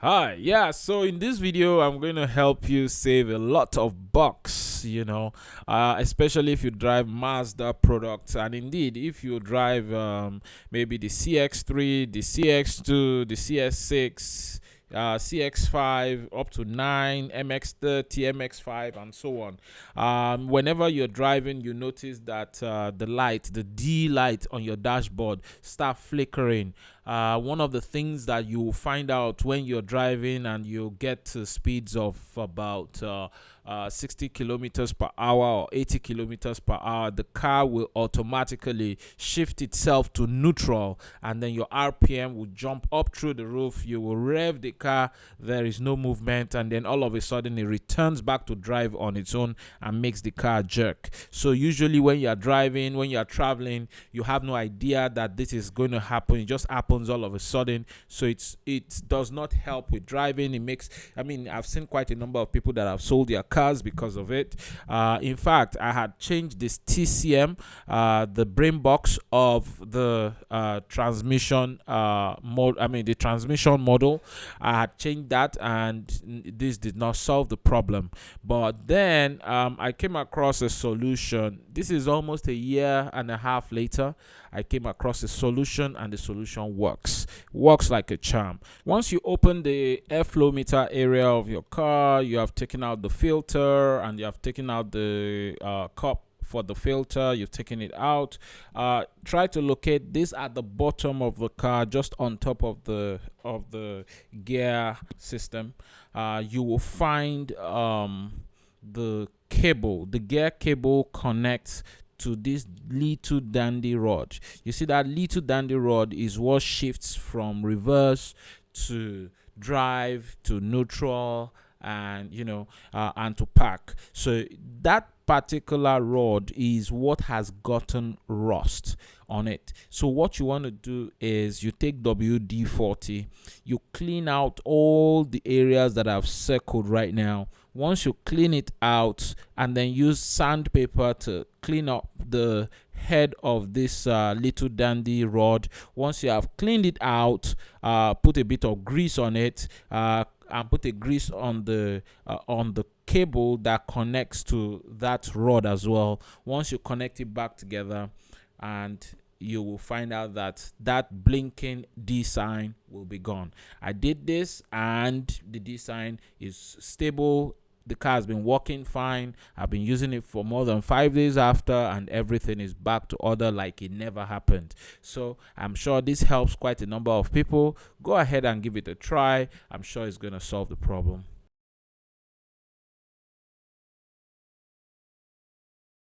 Hi, yeah, so in this video, I'm going to help you save a lot of bucks, especially if you drive Mazda products. And indeed, if you drive maybe the CX3, the CX2, the CS6, CX5 up to 9, MX30, MX5, and so on. Whenever you're driving, you notice that the D light on your dashboard start flickering. One of the things that you will find out when you're driving and you get to speeds of about 60 kilometers per hour or 80 kilometers per hour, the car will automatically shift itself to neutral, and then your RPM will jump up through the roof. You will rev the car, there is no movement, and then all of a sudden it returns back to drive on its own and makes the car jerk. So usually when you're driving, when you're traveling, you have no idea that this is going to happen. It just happens all of a sudden. So it does not help with driving. I've seen quite a number of people that have sold their cars because of it. In fact, I had changed this TCM, the brain box of the transmission the transmission model. I had changed that, and this did not solve the problem. But then I came across a solution. This is almost a year and a half later. I came across a solution, and the solution works like a charm. Once you open the airflow meter area of your car, you have taken out the filter and you have taken out the cup for the filter. You've taken it out. Try to locate this at the bottom of the car, just on top of the gear system. You will find the cable. The gear cable connects to this little dandy rod. You see that little dandy rod is what shifts from reverse to drive to neutral and and to park. So that particular rod is what has gotten rust on it. So what you want to do is you take WD-40, you clean out all the areas that I've circled right now. Once you clean it out, and then use sandpaper to clean up the head of this little dandy rod. Once you have cleaned it out, put a bit of grease on it, and put a grease on the cable that connects to that rod as well. Once you connect it back together, and you will find out that blinking D sign will be gone. I did this, and the D sign is stable. The car has been working fine. I've been using it for more than 5 days after, and everything is back to order like it never happened. So I'm sure this helps quite a number of people. Go ahead and give it a try. I'm sure it's going to solve the problem.